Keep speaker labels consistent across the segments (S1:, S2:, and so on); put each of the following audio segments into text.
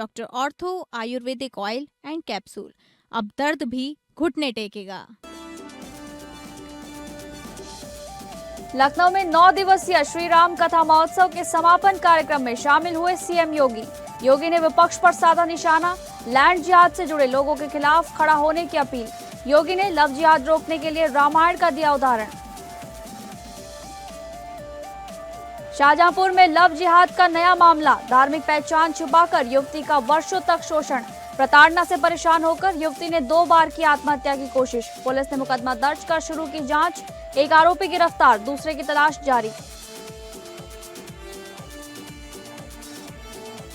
S1: Doctor ortho Ayurvedic oil and capsule. अब दर्द भी घुटने टेकेगा।
S2: लखनऊ में 9 दिवसीय श्री राम कथा महोत्सव के समापन कार्यक्रम में शामिल हुए सीएम योगी। योगी ने विपक्ष पर साधा निशाना, लैंड जिहाद से जुड़े लोगों के खिलाफ खड़ा होने की अपील। योगी ने लव जिहाद रोकने के लिए रामायण का दिया उदाहरण। शाहजहांपुर में लव जिहाद का नया मामला, धार्मिक पहचान छुपाकर युवती का वर्षों तक शोषण। प्रताड़ना से परेशान होकर युवती ने 2 बार की आत्महत्या की कोशिश। पुलिस ने मुकदमा दर्ज कर शुरू की जांच। एक आरोपी गिरफ्तार, दूसरे की तलाश जारी।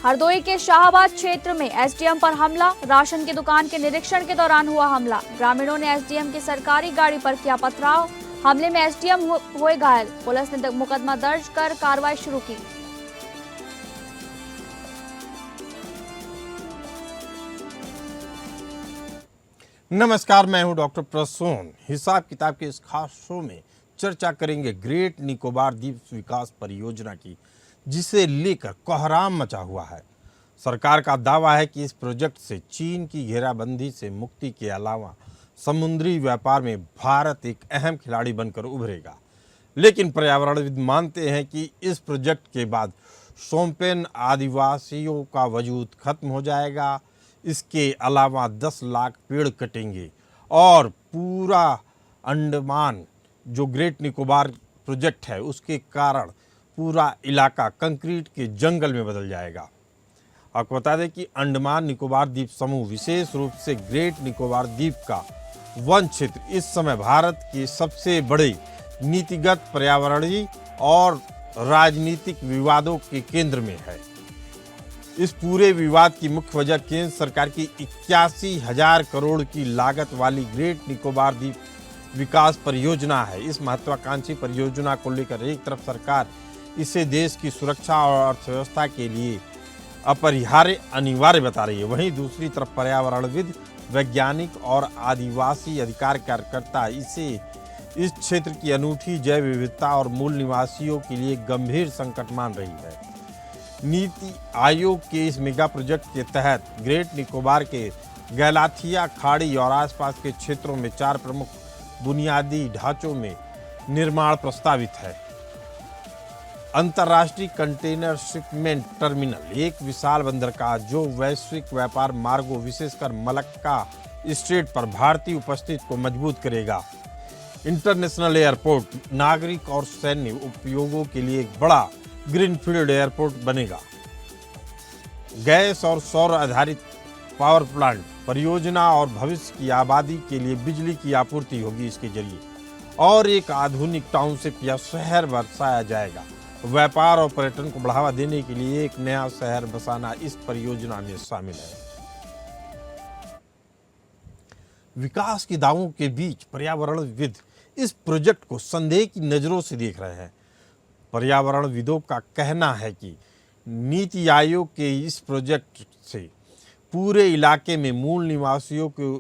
S2: हरदोई के शाहबाद क्षेत्र में एसडीएम पर हमला, राशन की दुकान के निरीक्षण के दौरान हुआ हमला। ग्रामीणों ने एसडीएम की सरकारी गाड़ी पर किया पथराव। हमले में एसडीएम हुए घायल। पुलिस ने मुकदमा दर्ज कर कार्रवाई शुरू की।
S3: नमस्कार, मैं हूं डॉक्टर प्रसून। हिसाब किताब के इस खास शो में चर्चा करेंगे ग्रेट निकोबार द्वीप विकास परियोजना की, जिसे लेकर कोहराम मचा हुआ है। सरकार का दावा है कि इस प्रोजेक्ट से चीन की घेराबंदी से मुक्ति के अलावा समुद्री व्यापार में भारत एक अहम खिलाड़ी बनकर उभरेगा। लेकिन पर्यावरणविद मानते हैं कि इस प्रोजेक्ट के बाद शोम्पेन आदिवासियों का वजूद खत्म हो जाएगा। इसके अलावा 10 लाख पेड़ कटेंगे और पूरा अंडमान जो ग्रेट निकोबार प्रोजेक्ट है उसके कारण पूरा इलाका कंक्रीट के जंगल में बदल जाएगा। आपको बता दें कि अंडमान निकोबार द्वीप समूह, विशेष रूप से ग्रेट निकोबार द्वीप का वन क्षेत्र इस समय भारत के सबसे बड़े नीतिगत, पर्यावरणीय और राजनीतिक विवादों के केंद्र में है। इस पूरे विवाद की मुख्य वजह केंद्र सरकार की 81,000 करोड़ की लागत वाली ग्रेट निकोबार द्वीप विकास परियोजना है। इस महत्वाकांक्षी परियोजना को लेकर एक तरफ सरकार इसे देश की सुरक्षा और अर्थव्यवस्था के लिए अपरिहार्य अनिवार्य बता रही है, वहीं दूसरी तरफ पर्यावरणविद, वैज्ञानिक और आदिवासी अधिकार कार्यकर्ता इसे इस क्षेत्र की अनूठी जैव विविधता और मूल निवासियों के लिए गंभीर संकट मान रही है। नीति आयोग के इस मेगा प्रोजेक्ट के तहत ग्रेट निकोबार के गैलाथिया खाड़ी और आसपास के क्षेत्रों में 4 प्रमुख बुनियादी ढांचों में निर्माण प्रस्तावित है। अंतर्राष्ट्रीय कंटेनर शिपमेंट टर्मिनल, एक विशाल बंदरगाह जो वैश्विक व्यापार मार्गों, विशेषकर मलक्का स्ट्रेट पर भारतीय उपस्थिति को मजबूत करेगा। इंटरनेशनल एयरपोर्ट, नागरिक और सैन्य उपयोगों के लिए एक बड़ा ग्रीनफील्ड एयरपोर्ट बनेगा। गैस और सौर आधारित पावर प्लांट परियोजना और भविष्य की आबादी के लिए बिजली की आपूर्ति होगी इसके जरिए, और एक आधुनिक टाउनशिप या शहर बसाया जाएगा। व्यापार और पर्यटन को बढ़ावा देने के लिए एक नया शहर बसाना इस परियोजना में शामिल है। विकास के दावों के बीच पर्यावरणविद इस प्रोजेक्ट को संदेह की नजरों से देख रहे हैं। पर्यावरणविदों का कहना है कि नीति आयोग के इस प्रोजेक्ट से पूरे इलाके में मूल निवासियों के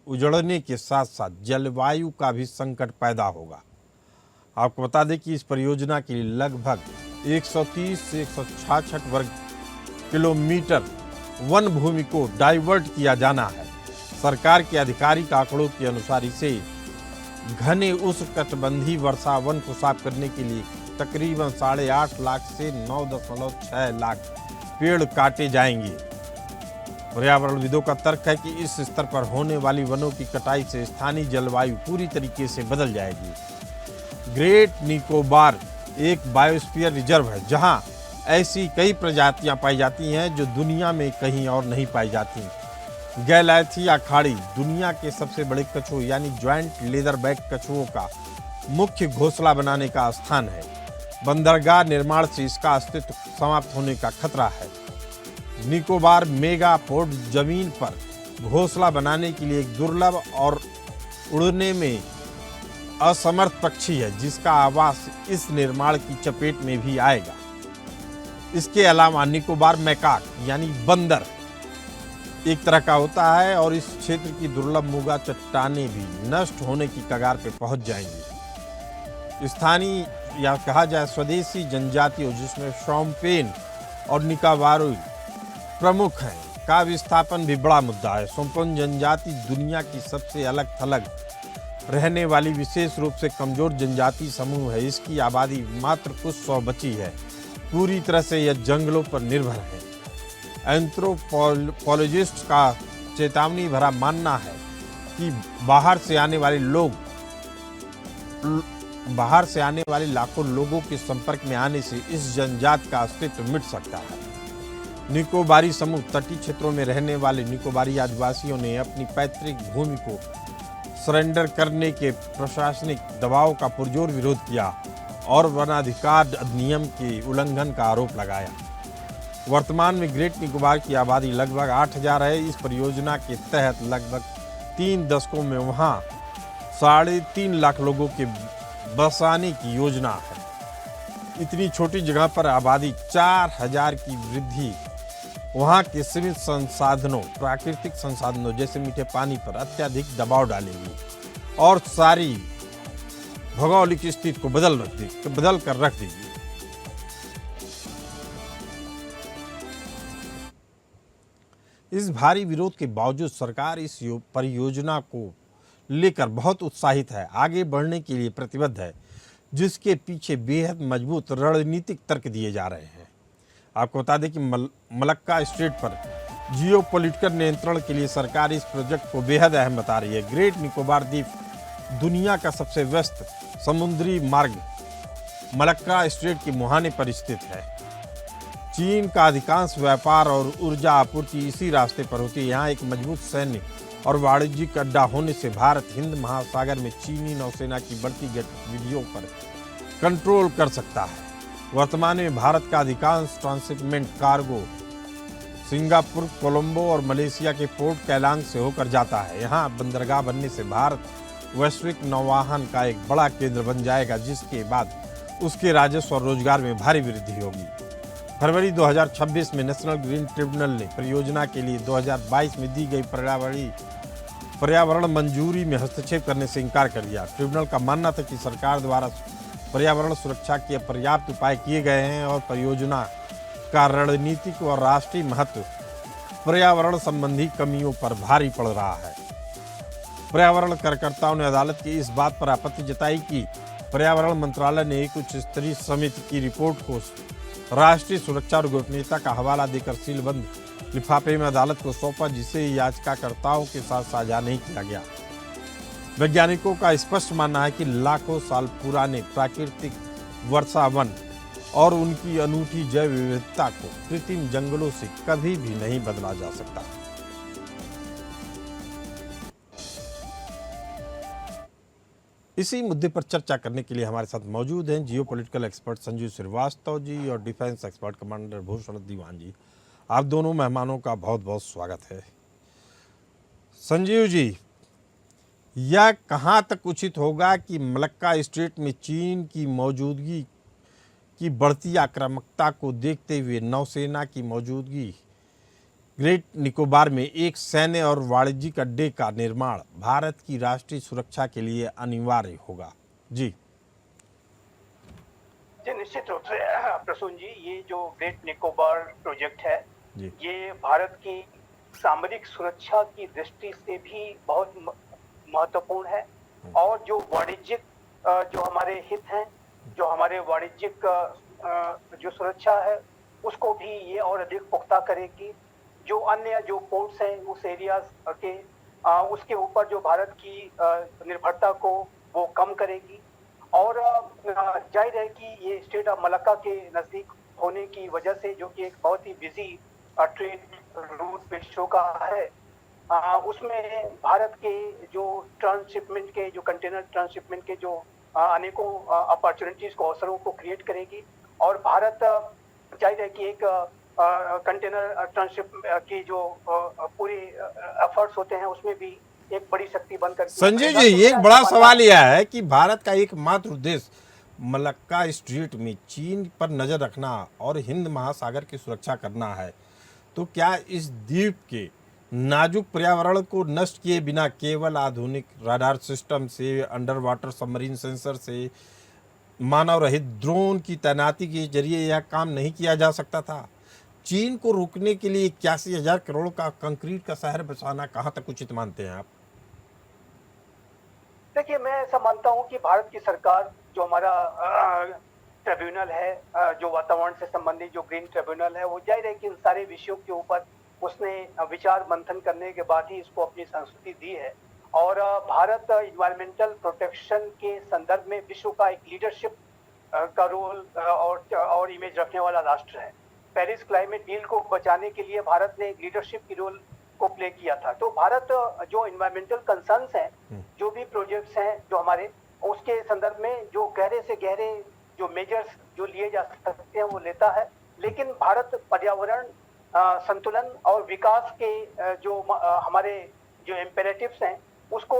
S3: उजड़ने के साथ साथ जलवायु का भी संकट पैदा होगा। आपको बता दें कि इस परियोजना के लिए लगभग 130 से 166 वर्ग किलोमीटर वन भूमि को डाइवर्ट किया जाना है। सरकार के आधिकारिक आंकड़ों के अनुसार इसे घने उष्णकटिबंधीय वर्षा वन को साफ करने के लिए तकरीबन 8.5 लाख से 9.6 लाख पेड़ काटे जाएंगे। पर्यावरणविदों का तर्क है कि इस स्तर पर होने वाली वनों की कटाई से स्थानीय जलवायु पूरी तरीके से बदल जाएगी। ग्रेट निकोबार एक बायोस्फीयर रिजर्व है, जहां ऐसी कई प्रजातियां पाई जाती हैं जो दुनिया में कहीं और नहीं पाई जाती। गैलाथिया खाड़ी दुनिया के सबसे बड़े कछुओं यानी ज्वाइंट लेदरबैक कछुओं का मुख्य घोंसला बनाने का स्थान है। बंदरगाह निर्माण से इसका अस्तित्व समाप्त होने का खतरा है। निकोबार मेगा पोर्ट जमीन पर घोंसला बनाने के लिए एक दुर्लभ और उड़ने में असमर्थ पक्षी है, जिसका आवास इस निर्माण की चपेट में भी आएगा। इसके अलावा निकोबार मैकाक यानी बंदर एक तरह का होता है और इस क्षेत्र की दुर्लभ मुगा चट्टानें भी नष्ट होने की कगार पर पहुंच जाएंगी। स्थानीय या कहा जाए स्वदेशी जनजातियों जिसमें शोम्पेन और निकोबारी प्रमुख हैं, का विस्थापन भी बड़ा मुद्दा है। सोमपन जनजाति दुनिया की सबसे अलग थलग रहने वाली विशेष रूप से कमजोर जनजाति समूह है। इसकी आबादी मात्र कुछ 100 बची है। पूरी तरह से यह जंगलों पर निर्भर है। एंथ्रोपोलॉजिस्ट का चेतावनी भरा मानना है कि बाहर से आने वाले लाखों लोगों के संपर्क में आने से इस जनजाति का अस्तित्व मिट सकता है। निकोबारी समूह तटीय क्षेत्रों में रहने वाले निकोबारी आदिवासियों ने अपनी पैतृक भूमि को सरेंडर करने के प्रशासनिक दबाव का पुरजोर विरोध किया और वनाधिकार अधिनियम के उल्लंघन का आरोप लगाया। वर्तमान में ग्रेट निकोबार की आबादी लगभग 8,000 है। इस परियोजना के तहत लगभग 3 दशकों में वहां 3.5 लाख लोगों के बसाने की योजना है। इतनी छोटी जगह पर आबादी 4,000 की वृद्धि वहां के सीमित संसाधनों, प्राकृतिक संसाधनों जैसे मीठे पानी पर अत्यधिक दबाव डालेगी और सारी भौगोलिक स्थिति को बदल कर रख देगी। इस भारी विरोध के बावजूद सरकार इस परियोजना को लेकर बहुत उत्साहित है, आगे बढ़ने के लिए प्रतिबद्ध है, जिसके पीछे बेहद मजबूत रणनीतिक तर्क दिए जा रहे हैं। आपको बता दें कि मलक्का स्ट्रेट पर जियोपॉलिटिकल नियंत्रण के लिए सरकार इस प्रोजेक्ट को बेहद अहम बता रही है। ग्रेट निकोबार द्वीप दुनिया का सबसे व्यस्त समुद्री मार्ग मलक्का स्ट्रेट के मुहाने पर स्थित है। चीन का अधिकांश व्यापार और ऊर्जा आपूर्ति इसी रास्ते पर होती है। यहाँ एक मजबूत सैन्य और वाणिज्यिक अड्डा होने से भारत हिंद महासागर में चीनी नौसेना की बढ़ती गतिविधियों पर कंट्रोल कर सकता है। वर्तमान में भारत का अधिकांश ट्रांसशिपमेंट कार्गो सिंगापुर, कोलंबो और मलेशिया के पोर्ट कैलांग से होकर जाता है। यहाँ बंदरगाह बनने से भारत वैश्विक नौवाहन का एक बड़ा केंद्र बन जाएगा, जिसके बाद उसके राजस्व और रोजगार में भारी वृद्धि होगी। फरवरी 2026 में नेशनल ग्रीन ट्रिब्यूनल ने परियोजना के लिए 2022 में दी गई पर्यावरण मंजूरी में हस्तक्षेप करने से इनकार कर दिया। ट्रिब्यूनल का मानना था कि सरकार द्वारा पर्यावरण सुरक्षा के पर्याप्त उपाय किए गए हैं और परियोजना का रणनीतिक और राष्ट्रीय महत्व पर्यावरण संबंधी कमियों पर भारी पड़ रहा है। पर्यावरण कार्यकर्ताओं ने अदालत की इस बात पर आपत्ति जताई कि पर्यावरण मंत्रालय ने एक उच्च स्तरीय समिति की रिपोर्ट को राष्ट्रीय सुरक्षा और गोपनीयता का हवाला देकर सीलबंद लिफाफे में अदालत को सौंपा, जिसे याचिकाकर्ताओं के साथ साझा नहीं किया गया। वैज्ञानिकों का स्पष्ट मानना है कि लाखों साल पुराने प्राकृतिक वर्षा वन और उनकी अनूठी जैव विविधता को कृत्रिम जंगलों से कभी भी नहीं बदला जा सकता। इसी मुद्दे पर चर्चा करने के लिए हमारे साथ मौजूद हैं जियोपॉलिटिकल एक्सपर्ट संजीव श्रीवास्तव जी और डिफेंस एक्सपर्ट कमांडर भूषण दीवान जी। आप दोनों मेहमानों का बहुत बहुत स्वागत है। संजीव जी, यह कहां तक उचित होगा कि मलक्का स्ट्रेट में चीन की मौजूदगी की बढ़ती आक्रामकता को देखते हुए नौसेना की मौजूदगी ग्रेट निकोबार में एक सैन्य और वाणिज्यिक अड्डे का निर्माण भारत की राष्ट्रीय सुरक्षा के लिए अनिवार्य होगा? जी
S4: निश्चित रूप से प्रसून जी, ये जो ग्रेट निकोबार प्रोजेक्ट है ये भारत की सामरिक सुरक्षा की दृष्टि से भी बहुत महत्वपूर्ण है और जो वाणिज्यिक जो हमारे हित हैं, जो हमारे वाणिज्यिक जो सुरक्षा है उसको भी ये और अधिक पुख्ता करेगी। जो अन्य जो पोर्ट्स हैं उस एरियाज के उसके ऊपर जो भारत की निर्भरता को वो कम करेगी और जाहिर है कि ये स्टेट ऑफ मलक्का के नज़दीक होने की वजह से, जो कि एक बहुत ही बिजी ट्रेड रूट विश्व का है, उसमें भारत के जो ट्रांसशिपमेंट के जो कंटेनर ट्रांसशिपमेंट के जो अनेकों अपॉर्चुनिटीज को, अवसरों को क्रिएट करेगी और भारत जाहिर है कि एक कंटेनर ट्रांसशिप की जो पूरी एफर्ट्स होते हैं उसमें भी एक बड़ी शक्ति बनकर।
S3: संजय जी, एक बड़ा सवाल यह है कि भारत का एकमात्र उद्देश्य मलक्का स्ट्रेट में चीन पर नजर रखना और हिंद महासागर की सुरक्षा करना है, तो क्या इस द्वीप के नाजुक पर्यावरण को नष्ट किए बिना केवल आधुनिक रडार सिस्टम से, अंडर वाटर सबमरीन सेंसर से, मानव रहित ड्रोन की तैनाती के जरिए यह काम नहीं किया जा सकता था? चीन को रोकने के लिए 81,000 करोड़ का कंक्रीट का शहर बसाना कहाँ तक उचित मानते हैं आप?
S4: देखिए, मैं ऐसा मानता हूं कि भारत की सरकार, जो हमारा ट्रिब्यूनल है, जो वातावरण से संबंधित जो ग्रीन ट्रिब्यूनल है, वो जाहिर है कि इन सारे विषयों के ऊपर उसने विचार मंथन करने के बाद ही इसको अपनी संस्तुति दी है। और भारत इन्वायरमेंटल प्रोटेक्शन के संदर्भ में विश्व का एक लीडरशिप का रोल और इमेज रखने वाला राष्ट्र है। पेरिस क्लाइमेट डील को बचाने के लिए भारत ने लीडरशिप की रोल को प्ले किया था। तो भारत जो इन्वायरमेंटल कंसर्न्स हैं, जो भी प्रोजेक्ट्स हैं जो हमारे, उसके संदर्भ में जो गहरे से गहरे जो मेजर्स जो लिए जा सकते हैं वो लेता है। लेकिन भारत पर्यावरण संतुलन और विकास के जो हमारे जो इम्पेरेटिव्स हैं उसको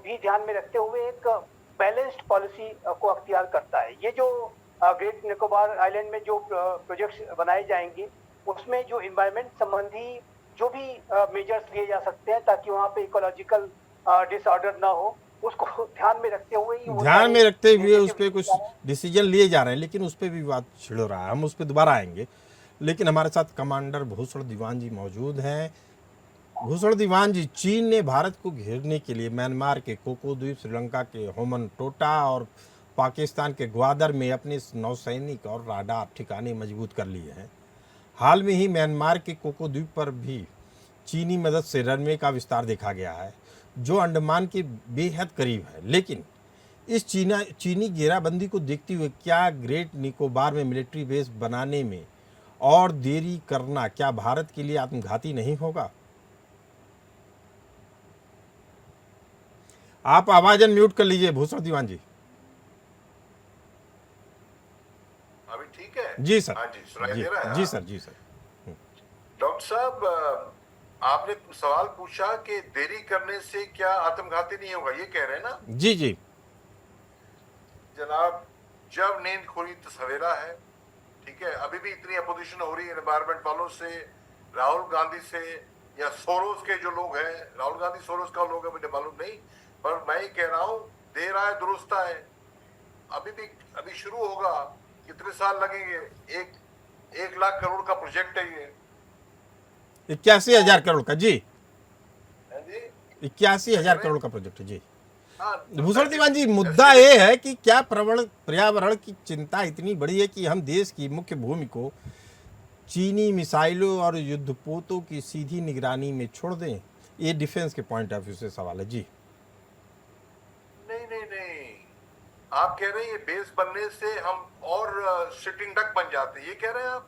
S4: भी ध्यान में रखते हुए एक बैलेंस्ड पॉलिसी को अख्तियार करता है। ये जो ग्रेट निकोबार आइलैंड में जो प्रोजेक्ट्स बनाए जाएंगे उसमें जो इन्वायरमेंट संबंधी जो भी मेजर्स लिए जा सकते हैं ताकि वहाँ पे इकोलॉजिकल डिसऑर्डर ना हो, उसको ध्यान में रखते हुए
S3: उस पर कुछ डिसीजन लिए जा रहे हैं, लेकिन उस पर भी विवाद छिड़ रहा है। हम उस पर दोबारा आएंगे, लेकिन हमारे साथ कमांडर भूषण दीवान जी मौजूद हैं। भूषण दीवान जी, चीन ने भारत को घेरने के लिए म्यांमार के कोको द्वीप, श्रीलंका के होमन टोटा और पाकिस्तान के ग्वादर में अपने नौसैनिक और राडार ठिकाने मजबूत कर लिए हैं। हाल में ही म्यांमार के कोको द्वीप पर भी चीनी मदद से रनवे का विस्तार देखा गया है, जो अंडमान के बेहद करीब है। लेकिन इस चीनी घेराबंदी को देखते हुए क्या ग्रेट निकोबार में मिलिट्री बेस बनाने में और देरी करना क्या भारत के लिए आत्मघाती नहीं होगा? आप आवाज अनम्यूट कर लीजिए भूषण दीवान जी।
S5: अभी ठीक है?
S3: जी सर।
S5: हाँ जी, सुनाई दे रहा है?
S3: जी सर, जी सर।
S5: डॉक्टर साहब, आपने सवाल पूछा कि देरी करने से क्या आत्मघाती नहीं होगा, ये कह रहे हैं ना?
S3: जी जी
S5: जनाब, जब नींद खुली तो सवेरा है। ठीक है, अभी भी इतनी अपोजिशन हो रही है एनवायरमेंट वालों से, राहुल गांधी से, या सोरोस के जो लोग हैं। राहुल गांधी सोरोस का लोग है मुझे मालूम नहीं, पर मैं ही कह रहा हूँ, देर आए दुरुस्त आए। अभी शुरू होगा, कितने साल लगेंगे? 1 लाख करोड़ का प्रोजेक्ट है ये।
S3: 81,000 करोड़ का जी,
S5: है जी,
S3: 81,000 करोड़ का प्रोजेक्ट है जी।
S5: हाँ,
S3: भूषण दीवान जी, मुद्दा ये है कि क्या पर्यावरण की चिंता इतनी बड़ी है कि हम देश की मुख्य भूमि को चीनी मिसाइलों और युद्धपोतों की सीधी निगरानी में छोड़ दें? ये डिफेंस के पॉइंट ऑफ व्यू से सवाल है जी।
S5: नहीं, आप कह रहे हैं ये बेस बनने से हम और सिटिंग डक बन जाते हैं, ये कह रहे हैं आप?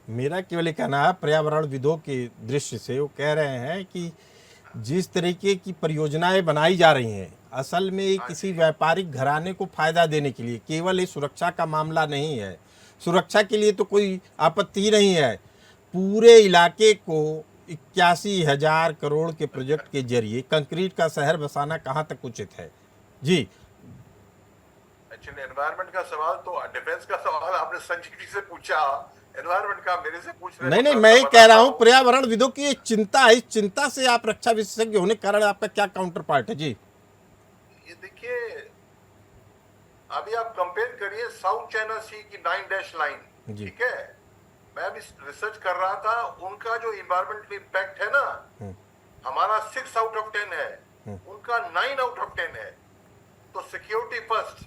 S3: मेरा केवल एक कहना है, पर्यावरण विदों के दृष्टि से वो कह रहे हैं कि जिस तरीके की परियोजनाएं बनाई जा रही हैं, असल में ये किसी व्यापारिक घराने को फायदा देने के लिए, केवल ये सुरक्षा का मामला नहीं है। सुरक्षा के लिए तो कोई आपत्ति नहीं है। पूरे इलाके को 81,000 करोड़ के प्रोजेक्ट के जरिए कंक्रीट का शहर बसाना कहाँ तक उचित है जी?
S5: एक्चुअली एनवायरमेंट का सवाल तो, डिफेंस का सवाल आपने संजय जी से पूछा, एनवायरमेंट का मेरे से पूछ रहे हैं।
S3: नहीं, मैं ये कह रहा हूँ पर्यावरण विदों की चिंता है, इस चिंता से आप रक्षा विशेषज्ञ होने के कारण आपका क्या काउंटर पार्ट है जी?
S5: ये देखिए, अभी आप कंपेयर करिए साउथ चाइना सी की 9 डैश लाइन, ठीक है? मैं भी रिसर्च कर रहा था, उनका जो इन्वायरमेंटल इम्पैक्ट है ना, हमारा 6 आउट ऑफ 10 है, उनका 9 आउट ऑफ 10 है। तो सिक्योरिटी फर्स्ट,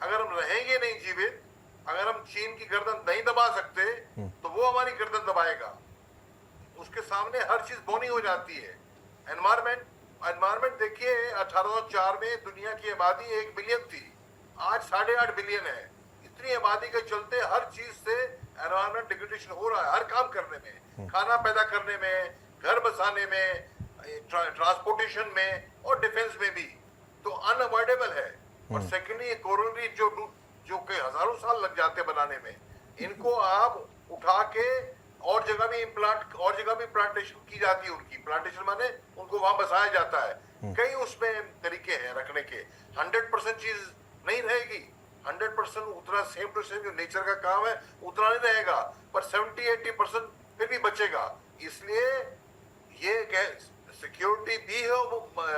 S5: अगर हम रहेंगे नहीं जीवित, अगर हम चीन की गर्दन नहीं दबा सकते तो वो हमारी गर्दन दबाएगा। उसके सामने हर चीज बोनी हो जाती है। एनवायरमेंट देखिए, 1804 में दुनिया की आबादी 1 बिलियन थी, आज 8.5 बिलियन है। इतनी आबादी के चलते हर चीज से एनवायरमेंट डिग्रेडेशन हो रहा है, हर काम करने में, खाना पैदा करने में, घर बसाने में, ट्रांसपोर्टेशन में और डिफेंस में भी, तो अनअवॉइडेबल है। और सेकेंडली, कोरल रीफ जो कई हजारों साल लग जाते हैं बनाने में, इनको आप उठा के और जगह भी प्लांटेशन की जाती है। उनकी प्लांटेशन माने उनको वहां बसाया जाता है। कई उसमें तरीके हैं रखने के। 100% चीज नहीं रहेगी, 100% उतना सेम टू सेम जो नेचर का काम है उतना नहीं रहेगा, पर 70-80% फिर भी बचेगा। इसलिए ये सिक्योरिटी भी है, वो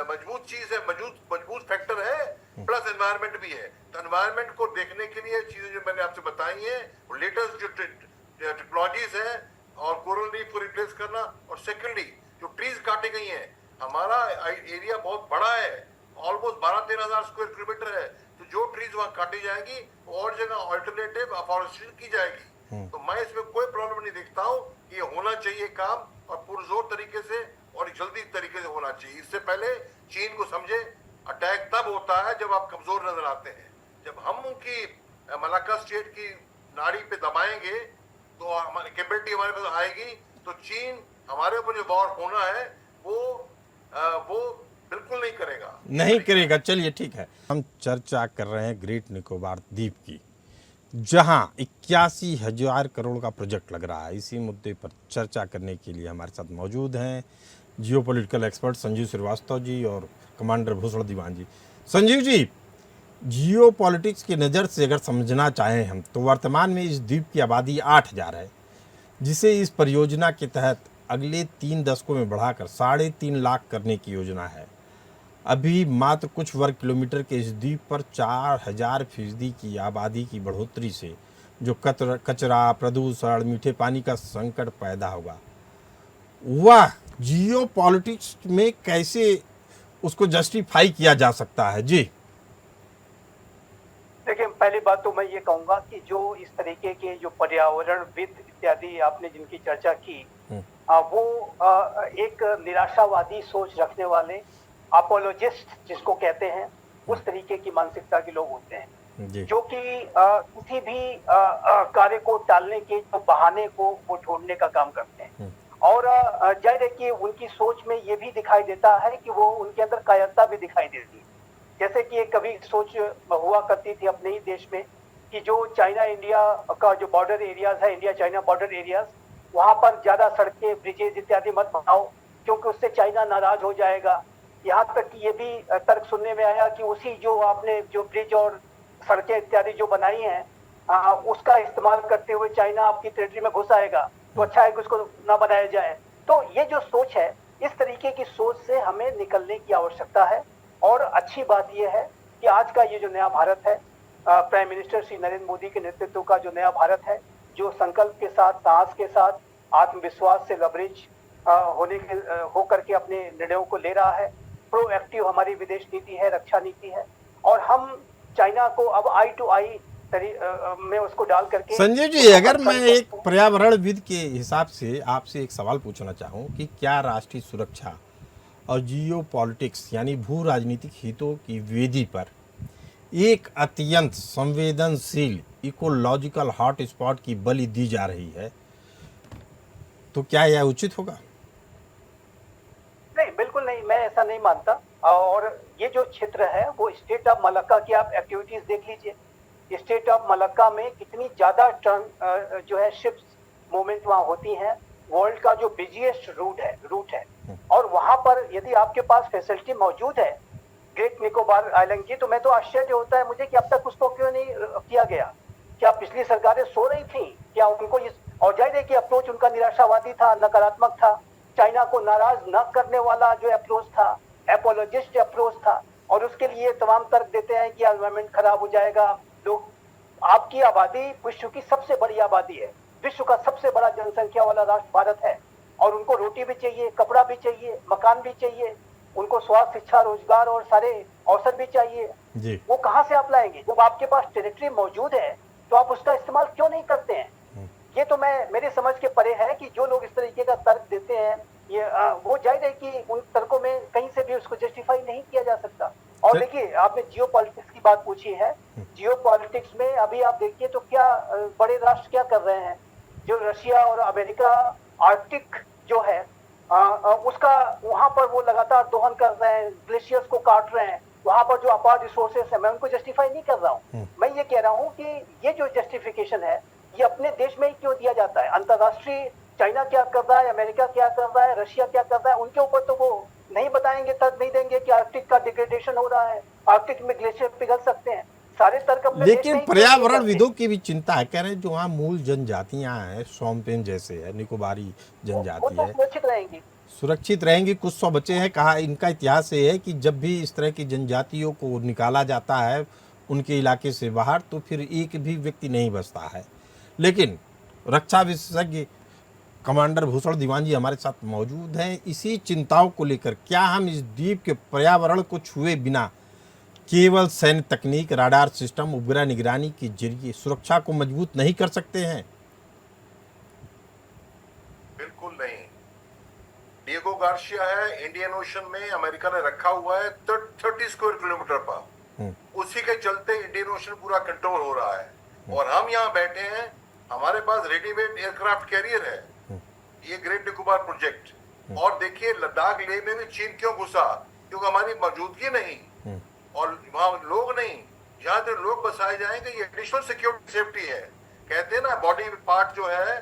S5: मजबूत चीज है, मजबूत फैक्टर है, प्लस एनवायरमेंट भी है। तो एनवायरमेंट को देखने के लिए चीजें जो मैंने आपसे बताई हैं, लेटेस्ट जो टेक्नोलॉजीज है और कोरल रीफ को रिप्लेस करना, और सेकेंडली जो ट्रीज काटे गई हैं, हमारा एरिया बहुत बड़ा है, ऑलमोस्ट 12-13 हजार स्क्वायर किलोमीटर है, तो जो ट्रीज वहां काटी जाएगी और जगह ऑल्टरनेटिव अफॉरेस्टेशन की जाएगी। तो मैं इसमें कोई प्रॉब्लम नहीं देखता हूँ। ये होना चाहिए काम, और पुरजोर तरीके से और जल्दी तरीके से होना चाहिए। इससे पहले चीन को समझे, अटैक तब होता है जब आप कमजोर नजर आते हैं। जब हम उनकी मलाक्का स्टेट की नाड़ी पे दबाएंगे तो हमारी कैपेबिलिटी हमारे पास आएगी, तो चीन हमारे ऊपर जो वॉर होना है वो बिल्कुल नहीं करेगा।
S3: नहीं करेगा। चलिए ठीक है, हम चर्चा कर रहे हैं ग्रेट निकोबार द्वीप की, जहां 81,000 करोड़ का प्रोजेक्ट लग रहा है। इसी मुद्दे पर चर्चा करने के लिए हमारे साथ मौजूद हैं जियोपॉलिटिकल एक्सपर्ट संजीव श्रीवास्तव जी और कमांडर भूषण दीवान जी। संजीव जी, जियोपॉलिटिक्स की नज़र से अगर समझना चाहें हम, तो वर्तमान में इस द्वीप की आबादी 8,000 है, जिसे इस परियोजना के तहत अगले 3 दशकों में बढ़ाकर 3.5 लाख करने की योजना है। अभी मात्र कुछ वर्ग किलोमीटर के इस द्वीप पर 4,000% की आबादी की बढ़ोतरी से जो कचरा, प्रदूषण, मीठे पानी का संकट पैदा होगा, वह जियोपॉलिटिक्स में कैसे उसको जस्टिफाई किया जा सकता है? जी
S4: देखिए, पहली बात तो मैं ये कहूंगा कि जो इस तरीके के जो पर्यावरणविद इत्यादि आपने जिनकी चर्चा की, वो एक निराशावादी सोच रखने वाले अपोलोजिस्ट जिसको कहते हैं, उस तरीके की मानसिकता के लोग होते हैं, जो कि किसी भी कार्य को टालने के जो बहाने को वो ढूंढने का काम करते हैं। और जाहिर है कि उनकी सोच में ये भी दिखाई देता है कि वो उनके अंदर कायरता भी दिखाई देती है। जैसे कि एक कभी सोच हुआ करती थी अपने ही देश में कि जो चाइना इंडिया का जो बॉर्डर एरियाज है, इंडिया चाइना बॉर्डर एरियाज, वहां पर ज्यादा सड़कें, ब्रिजेज इत्यादि मत बनाओ, क्योंकि उससे चाइना नाराज हो जाएगा। यहाँ तक कि ये भी तर्क सुनने में आया कि उसी जो आपने जो ब्रिज और सड़कें इत्यादि जो बनाई हैं, उसका इस्तेमाल करते हुए चाइना आपकी टेरिटरी में घुस आएगा, तो अच्छा है कि उसको ना बनाया जाए। तो ये जो सोच है, इस तरीके की सोच से हमें निकलने की आवश्यकता है। और अच्छी बात यह है कि आज का ये जो नया भारत है, प्राइम मिनिस्टर श्री नरेंद्र मोदी के नेतृत्व का जो नया भारत है, जो संकल्प के साथ, साहस के साथ, आत्मविश्वास से लवरेज होकर के अपने निर्णयों को ले रहा है। प्रोएक्टिव हमारी विदेश नीति है, रक्षा नीति है, और हम चाइना को अब आई टू आई में उसको डाल करके।
S3: संजय जी, अगर मैं एक पर्यावरणविद के हिसाब से आपसे एक सवाल पूछना चाहूँ कि क्या राष्ट्रीय सुरक्षा और जियोपॉलिटिक्स यानी भू राजनीतिक हितों की वेदी पर एक अत्यंत संवेदनशील इकोलॉजिकल हॉटस्पॉट की बलि दी जा रही है, तो क्या यह उचित होगा?
S4: नहीं, बिल्कुल नहीं, मैं ऐसा नहीं मानता। और ये जो क्षेत्र है वो स्टेट ऑफ मलक्का की आप एक्टिविटीज देख लीजिए। स्टेट ऑफ मलक्का में कितनी ज्यादा जो है शिप्स मूवमेंट वहाँ होती हैं। वर्ल्ड का जो बिजिएस्ट रूट है और वहां पर यदि आपके पास फैसिलिटी मौजूद है ग्रेट निकोबार आइलैंड की, तो मैं तो आश्चर्य होता है मुझे कि अब तक उसको क्यों नहीं किया गया। क्या पिछली सरकारें सो रही थी? क्या उनको इस, और जाहिर है कि अप्रोच उनका निराशावादी था, नकारात्मक था, चाइना को नाराज न करने वाला जो अप्रोच था, एपोलॉजिस्ट अप्रोच था, और उसके लिए तमाम तर्क देते हैं कि एनवायरमेंट खराब हो जाएगा। लोग, आपकी आबादी विश्व की सबसे बड़ी आबादी है, विश्व का सबसे बड़ा जनसंख्या वाला राष्ट्र भारत है, और उनको रोटी भी चाहिए, कपड़ा भी चाहिए, मकान भी चाहिए, उनको स्वास्थ्य, शिक्षा, रोजगार और सारे अवसर भी चाहिए जी। वो कहाँ से आप लाएंगे? जब आपके पास टेरिटरी मौजूद है तो आप उसका इस्तेमाल क्यों नहीं करते हैं? ये तो मेरे समझ के परे है कि जो लोग इस तरीके का तर्क देते हैं, ये वो जाहिर है कि उन तर्कों में कहीं से भी उसको जस्टिफाई नहीं किया जा सकता। और देखिए, आपने जियोपॉलिटिक्स की बात पूछी है। जियोपॉलिटिक्स में अभी आप देखिए तो क्या बड़े राष्ट्र क्या कर रहे हैं, जो रशिया और अमेरिका आर्कटिक जो है उसका वहां पर वो लगातार दोहन कर रहे हैं, ग्लेशियर्स को काट रहे हैं, वहां पर जो अपार रिसोर्सेस है, मैं उनको जस्टिफाई नहीं कर रहा हूँ। मैं ये कह रहा हूँ कि ये जो जस्टिफिकेशन है ये अपने देश में ही क्यों दिया जाता है? अंतर्राष्ट्रीय चाइना क्या कर रहा है, अमेरिका क्या कर रहा है, रशिया क्या कर रहा है, उनके ऊपर तो वो नहीं बताएंगे, तर्क नहीं देंगे कि आर्कटिक का डिग्रेडेशन हो रहा है, आर्कटिक में ग्लेशियर पिघल सकते हैं, सारे तर्क अपने।
S3: लेकिन पर्यावरण विदों की भी चिंता है, कह रहे हैं जो वहाँ मूल जनजातियां हैं, शोम्पेन जैसे है, निकोबारी जनजाति है, सुरक्षित रहेंगी। कुछ 100 बचे हैं। कहा इनका इतिहास ये है कि जब भी इस तरह की जनजातियों को निकाला जाता है उनके इलाके से बाहर, तो फिर एक भी व्यक्ति नहीं बचता है। लेकिन रक्षा विशेषज्ञ कमांडर भूषण दीवान जी हमारे साथ मौजूद हैं। इसी चिंताओं को लेकर क्या हम इस द्वीप के पर्यावरण को छुए बिना केवल सैन्य तकनीक, राडार सिस्टम, उपग्रह निगरानी के जरिए सुरक्षा को मजबूत नहीं कर सकते हैं?
S5: बिल्कुल नहीं। डिएगो गार्सिया है, इंडियन ओशन में अमेरिका ने रखा हुआ है 30 स्क्वायर किलोमीटर पर। उसी के चलते इंडियन ओशन पूरा कंट्रोल हो रहा है। और हम यहाँ बैठे हैं, हमारे पास रेडीमेड एयरक्राफ्ट कैरियर है, ये ग्रेट निकोबार प्रोजेक्ट। और देखिए लद्दाख लेह में भी चीन क्यों घुसा, क्योंकि हमारी मौजूदगी नहीं और वहां लोग नहीं। जहां तक लोग बसाए जाएंगे ये एडिशनल सिक्योरिटी सेफ्टी है। कहते हैं ना बॉडी पार्ट जो है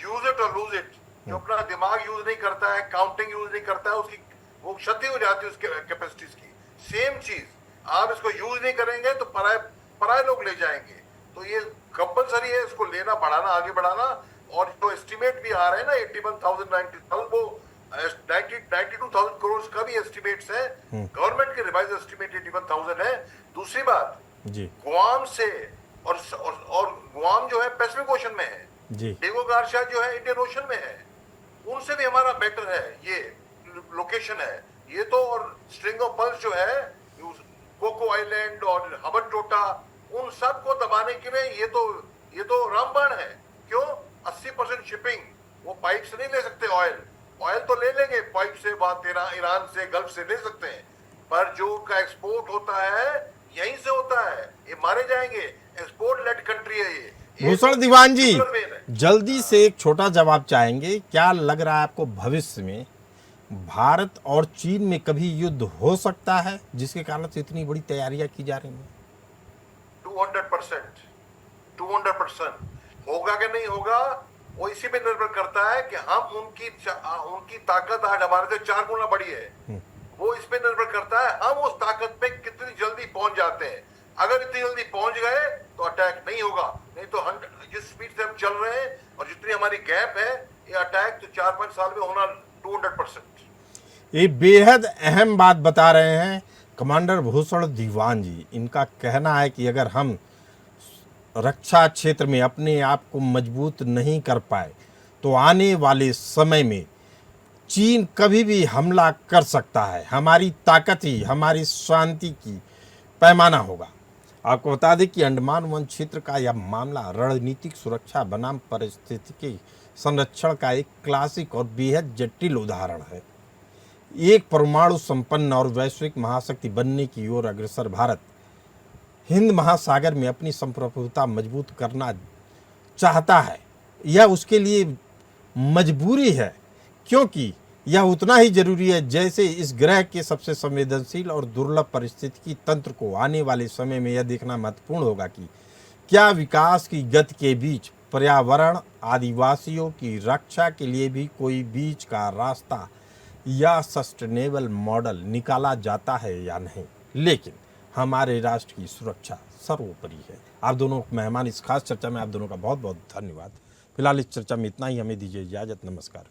S5: यूज इट और लूज इट। जो अपना दिमाग यूज नहीं करता है, काउंटिंग यूज नहीं करता है, उसकी वो क्षति हो जाती है उसके कैपेसिटीज की। सेम चीज आप इसको यूज नहीं करेंगे तो पराए लोग ले जाएंगे। तो ये कंपलसरी है इसको लेना, बढ़ाना, आगे बढ़ाना। और जो एस्टिमेट भी आ रहे हैं ना 81,000 90,000 वो 92,000 करोड़ का भी एस्टिमेट्स है। गवर्नमेंट के रिवाइज एस्टिमेट 81,000 है। दूसरी बात
S3: जी,
S5: गुआम से और गुआम जो है पैसिफिक ओशन में है, डिएगो गार्सिया जो है इंडियन ओशन में है, उनसे भी हमारा बेटर है ये लोकेशन है। ये तो और स्ट्रिंग ऑफ पर्ल्स जो है कोको आइलैंड और हबन टोटा, उन सब को दबाने के लिए ये तो रामबाण है। क्यों? 80% शिपिंग वो पाइप से नहीं ले सकते। ऑयल तो ले लेंगे पाइप से, बात ईरान से, गल्फ से ले सकते हैं, पर जो का एक्सपोर्ट होता है यहीं से होता है। ये मारे जाएंगे। एक्सपोर्ट लेड कंट्री है ये।
S3: भूषण दीवान जी जल्दी से एक छोटा जवाब चाहेंगे। क्या लग रहा है आपको भविष्य में भारत और चीन में कभी युद्ध हो सकता है, जिसके कारण से इतनी बड़ी तैयारियां की जा रही हैं?
S5: 200% होगा कि नहीं होगा वो इसी पे निर्भर करता है कि हम उनकी ताकत आज हमारे से 4 गुना बड़ी है। वो इस पे निर्भर करता है हम उस ताकत पे कितनी जल्दी पहुंच जाते हैं। अगर इतनी जल्दी पहुंच गए तो अटैक नहीं होगा। नहीं तो जिस स्पीड से हम चल रहे हैं और जितनी हमारी गैप है, ये अटैक तो 4-5 साल में होना 200%।
S3: ये बेहद अहम बात बता रहे हैं कमांडर भूषण दीवान जी। इनका कहना है कि अगर हम रक्षा क्षेत्र में अपने आप को मजबूत नहीं कर पाए तो आने वाले समय में चीन कभी भी हमला कर सकता है। हमारी ताकत ही हमारी शांति की पैमाना होगा। आपको बता दें कि अंडमान वन क्षेत्र का यह मामला रणनीतिक सुरक्षा बनाम पारिस्थितिकी संरक्षण का एक क्लासिक और बेहद जटिल उदाहरण है। एक परमाणु संपन्न और वैश्विक महाशक्ति बनने की ओर अग्रसर भारत हिंद महासागर में अपनी संप्रभुता मजबूत करना चाहता है। यह उसके लिए मजबूरी है, क्योंकि यह उतना ही जरूरी है जैसे इस ग्रह के सबसे संवेदनशील और दुर्लभ पारिस्थितिकी तंत्र को आने वाले समय में यह देखना महत्वपूर्ण होगा कि क्या विकास की गति के बीच पर्यावरण, आदिवासियों की रक्षा के लिए भी कोई बीच का रास्ता या सस्टेनेबल मॉडल निकाला जाता है या नहीं। लेकिन हमारे राष्ट्र की सुरक्षा सर्वोपरि है। आप दोनों मेहमान इस खास चर्चा में आप दोनों का बहुत बहुत धन्यवाद। फिलहाल इस चर्चा में इतना ही। हमें दीजिए इजाजत। नमस्कार।